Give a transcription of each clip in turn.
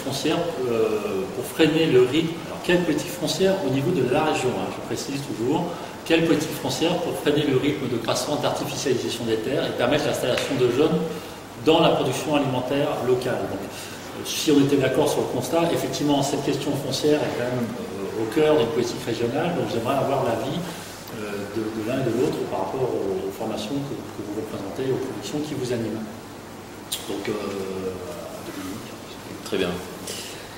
foncière pour freiner le rythme. Alors, quelle politique foncière au niveau de la région, hein, je précise toujours, quelle politique foncière pour freiner le rythme de croissance, d'artificialisation des terres et permettre l'installation de jeunes dans la production alimentaire locale. Donc, si on était d'accord sur le constat, effectivement, cette question foncière est quand même au cœur d'une politique régionale, donc j'aimerais avoir l'avis de l'un et de l'autre par rapport aux formations que vous représentez, aux productions qui vous animent. Donc, Dominique. Très bien.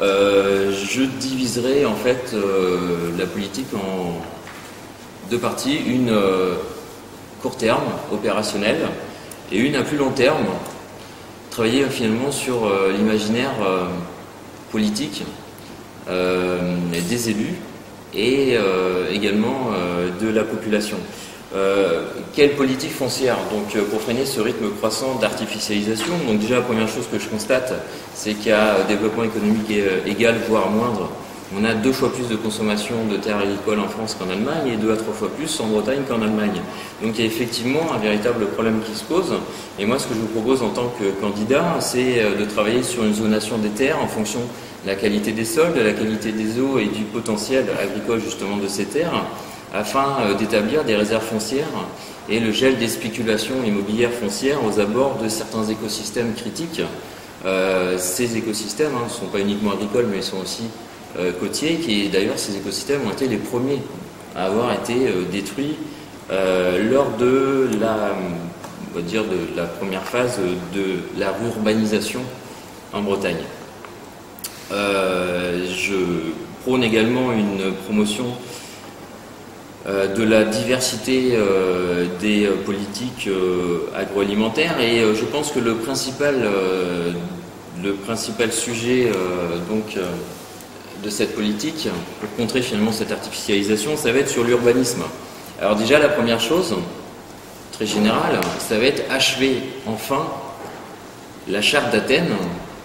Je diviserai en fait la politique en deux parties, une court terme, opérationnelle, et une à plus long terme, travailler finalement sur l'imaginaire politique des élus et également de la population. Quelle politique foncière donc pour freiner ce rythme croissant d'artificialisation? Donc déjà la première chose que je constate, c'est qu'il y a développement économique égal voire moindre. On a 2 fois plus de consommation de terres agricoles en France qu'en Allemagne et 2 à 3 fois plus en Bretagne qu'en Allemagne. Donc il y a effectivement un véritable problème qui se pose. Et moi ce que je vous propose en tant que candidat, c'est de travailler sur une zonation des terres en fonction de la qualité des sols, de la qualité des eaux et du potentiel agricole justement de ces terres, afin d'établir des réserves foncières et le gel des spéculations immobilières foncières aux abords de certains écosystèmes critiques. Ces écosystèmes ne sont pas uniquement agricoles, mais ils sont aussi côtiers, qui d'ailleurs ces écosystèmes ont été les premiers à avoir été détruits lors de la, on va dire, de la première phase de la urbanisation en Bretagne. Je prône également une promotion de la diversité des politiques agroalimentaires et je pense que le principal sujet de cette politique pour contrer finalement cette artificialisation, ça va être sur l'urbanisme. Alors déjà la première chose, très générale, ça va être achever enfin la charte d'Athènes,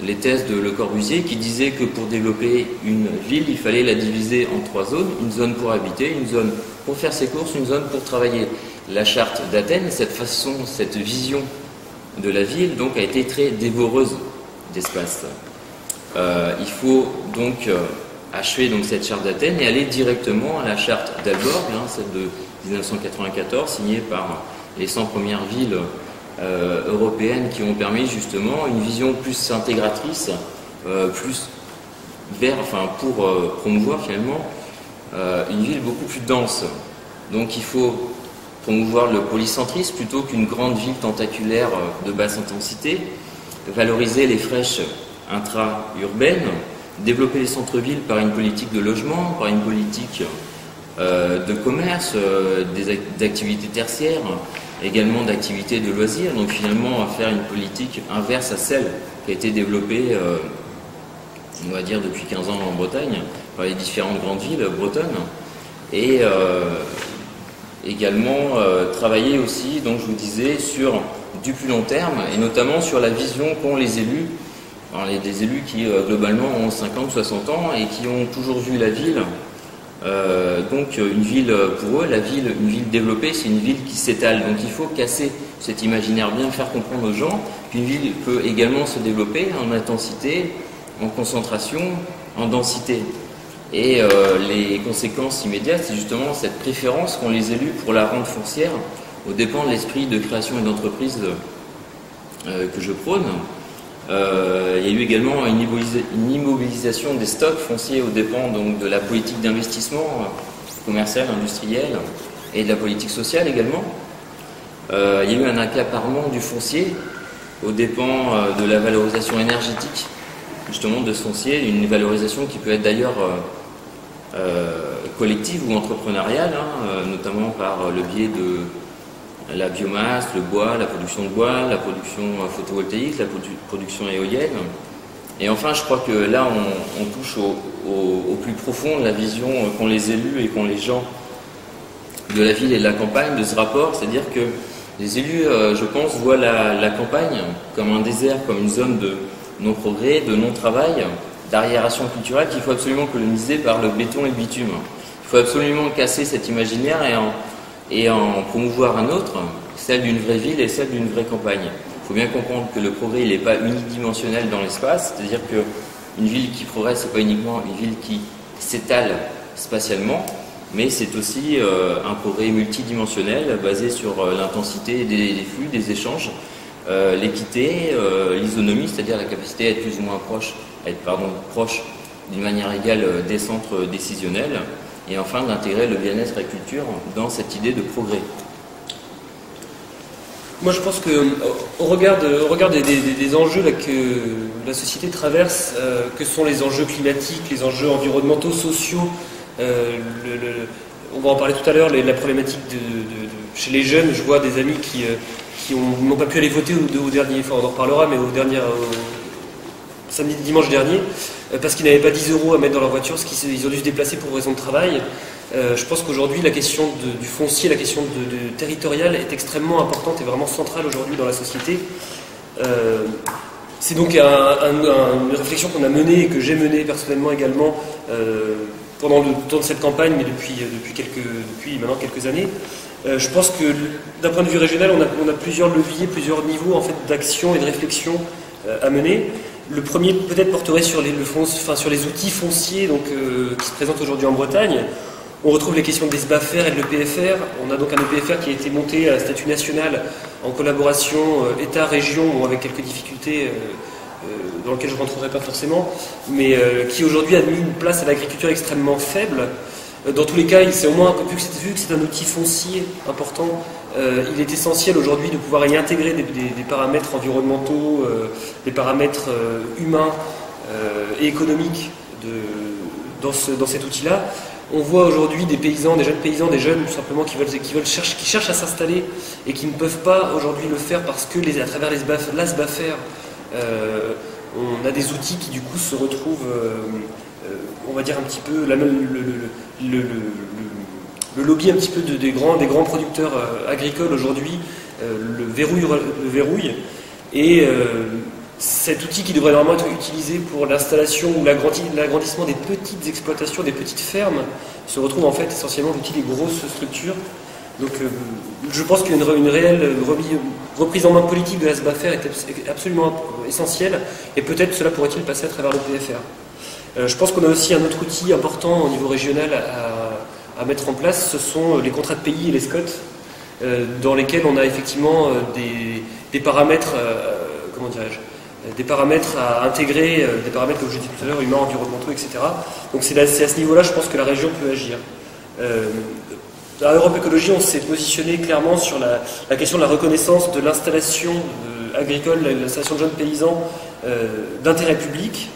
les thèses de Le Corbusier qui disaient que pour développer une ville, il fallait la diviser en 3 zones, une zone pour habiter, une zone pour faire ses courses, une zone pour travailler. La charte d'Athènes, cette vision de la ville, donc, a été très dévoreuse d'espace. Il faut donc achever donc, cette charte d'Athènes et aller directement à la charte d'Alborg, celle de 1994, signée par les 100 premières villes européennes qui ont permis justement une vision plus intégratrice, plus pour promouvoir finalement une ville beaucoup plus dense. Donc il faut promouvoir le polycentrisme plutôt qu'une grande ville tentaculaire de basse intensité, valoriser les friches intra-urbaines, développer les centres-villes par une politique de logement, par une politique de commerce, des activités tertiaires, également d'activités de loisirs, donc finalement faire une politique inverse à celle qui a été développée, on va dire, depuis 15 ans en Bretagne, par les différentes grandes villes bretonnes, et également travailler aussi, donc je vous disais, sur du plus long terme, et notamment sur la vision qu'ont les élus, des élus qui globalement ont 50, 60 ans et qui ont toujours vu la ville. Donc une ville, pour eux, une ville développée, c'est une ville qui s'étale. Donc il faut casser cet imaginaire, bien faire comprendre aux gens qu'une ville peut également se développer en intensité, en concentration, en densité. Et les conséquences immédiates, c'est justement cette préférence qu'ont les élus pour la rente foncière, aux dépens de l'esprit de création et d'entreprise que je prône. Il y a eu également une immobilisation des stocks fonciers aux dépens donc, de la politique d'investissement commercial, industriel et de la politique sociale également. Il y a eu un accaparement du foncier aux dépens de la valorisation énergétique justement de ce foncier, une valorisation qui peut être d'ailleurs collective ou entrepreneuriale, notamment par le biais de la biomasse, le bois, la production de bois, la production photovoltaïque, la production éolienne. Et enfin, je crois que là, on touche au plus profond de la vision qu'ont les élus et qu'ont les gens de la ville et de la campagne de ce rapport, c'est-à-dire que les élus, je pense, voient la campagne comme un désert, comme une zone de non-progrès, de non-travail, d'arriération culturelle qu'il faut absolument coloniser par le béton et le bitume. Il faut absolument casser cet imaginaire et en promouvoir un autre, celle d'une vraie ville et celle d'une vraie campagne. Il faut bien comprendre que le progrès il n'est pas unidimensionnel dans l'espace, c'est-à-dire que une ville qui progresse, c'est pas uniquement une ville qui s'étale spatialement, mais c'est aussi un progrès multidimensionnel basé sur l'intensité des flux, des échanges, l'équité, l'isonomie, c'est-à-dire la capacité à être plus ou moins proche, proche d'une manière égale des centres décisionnels, et enfin d'intégrer le bien-être et la culture dans cette idée de progrès. Moi je pense qu'on regarde des enjeux là, que la société traverse, que sont les enjeux climatiques, les enjeux environnementaux, sociaux, on va en parler tout à l'heure, la problématique chez les jeunes. Je vois des amis qui n'ont pas pu aller voter au dernier, enfin on en reparlera, mais au dimanche dernier, parce qu'ils n'avaient pas 10 € à mettre dans leur voiture, parce qu'ils ont dû se déplacer pour raison de travail. Je pense qu'aujourd'hui la question du foncier, la question territoriale est extrêmement importante et vraiment centrale aujourd'hui dans la société. C'est donc une réflexion qu'on a menée et que j'ai menée personnellement également pendant le temps de cette campagne, mais depuis maintenant quelques années. Je pense que d'un point de vue régional, on a plusieurs leviers, plusieurs niveaux en fait, d'action et de réflexion à mener. Le premier peut-être porterait sur les outils fonciers qui se présentent aujourd'hui en Bretagne. On retrouve les questions des SBAFER et de l'EPFR. On a donc un EPFR qui a été monté à statut national en collaboration État-région, avec quelques difficultés dans lesquelles je ne rentrerai pas forcément, mais qui aujourd'hui a mis une place à l'agriculture extrêmement faible. Dans tous les cas, c'est au moins, vu que c'est un outil foncier important, il est essentiel aujourd'hui de pouvoir y intégrer des paramètres environnementaux, des paramètres humains et économiques dans cet outil-là. On voit aujourd'hui des paysans, des jeunes paysans, des jeunes tout simplement qui cherchent à s'installer et qui ne peuvent pas aujourd'hui le faire parce que à travers la SBAFER, on a des outils qui du coup se retrouvent, on va dire un petit peu le lobby un petit peu des grands producteurs agricoles aujourd'hui le verrouille et cet outil qui devrait normalement être utilisé pour l'installation ou l'agrandissement des petites exploitations, des petites fermes, se retrouve en fait essentiellement l'outil des grosses structures. Donc je pense qu'une réelle reprise en main politique de la SBAFER est absolument essentielle, et peut-être cela pourrait-il passer à travers le PFR. Je pense qu'on a aussi un autre outil important au niveau régional à mettre en place, ce sont les contrats de pays et les SCOT, dans lesquels on a effectivement des paramètres, des paramètres à intégrer, des paramètres, comme je disais tout à l'heure, humains, environnementaux, etc. Donc c'est à ce niveau-là, je pense que la région peut agir. À Europe Écologie, on s'est positionné clairement sur la question de la reconnaissance de l'installation agricole, l'installation de jeunes paysans d'intérêt public.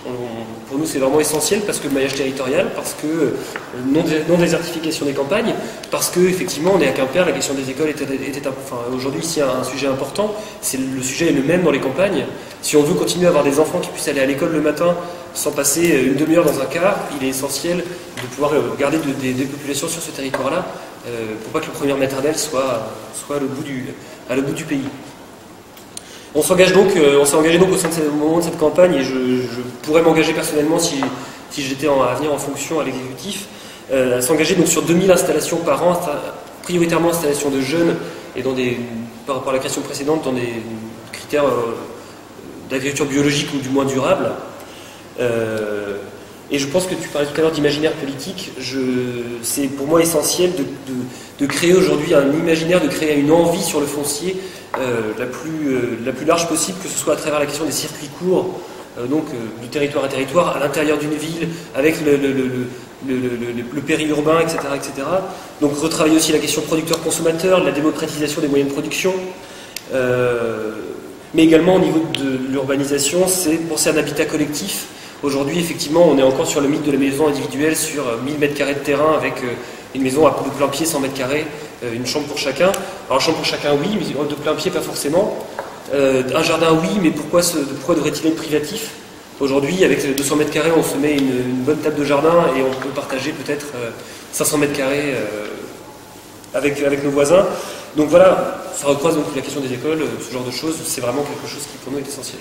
Pour nous, c'est vraiment essentiel parce que le maillage territorial, parce que non-désertification des campagnes, parce que effectivement, on est à Quimper, la question des écoles aujourd'hui, ici, un sujet important. Le sujet est le même dans les campagnes. Si on veut continuer à avoir des enfants qui puissent aller à l'école le matin sans passer une demi-heure dans un car, il est essentiel de pouvoir garder des populations sur ce territoire-là pour pas que le première maternelle soit à l'autre bout du pays. On s'est engagé donc au moment de cette campagne, et je pourrais m'engager personnellement si j'étais à venir en fonction à l'exécutif, à s'engager donc sur 2000 installations par an, prioritairement installations de jeunes, et par rapport à la création précédente, dans des critères d'agriculture biologique ou du moins durable. Et je pense que tu parlais tout à l'heure d'imaginaire politique. C'est pour moi essentiel de créer aujourd'hui un imaginaire, de créer une envie sur le foncier la plus large possible, que ce soit à travers la question des circuits courts, du territoire à territoire, à l'intérieur d'une ville, avec le périurbain, etc., etc. Donc retravailler aussi la question producteur-consommateur, la démocratisation des moyens de production. Mais également au niveau de l'urbanisation, c'est penser à un habitat collectif. Aujourd'hui, effectivement, on est encore sur le mythe de la maison individuelle sur 1000 m² de terrain avec une maison à de plein pied, 100 m², une chambre pour chacun. Alors, chambre pour chacun, oui, mais de plein pied, pas forcément. Un jardin, oui, mais pourquoi devrait-il être privatif? Aujourd'hui, avec 200 m², on se met une bonne table de jardin et on peut partager peut-être 500 m² avec nos voisins. Donc voilà, ça recroise donc la question des écoles, ce genre de choses, c'est vraiment quelque chose qui pour nous est essentiel.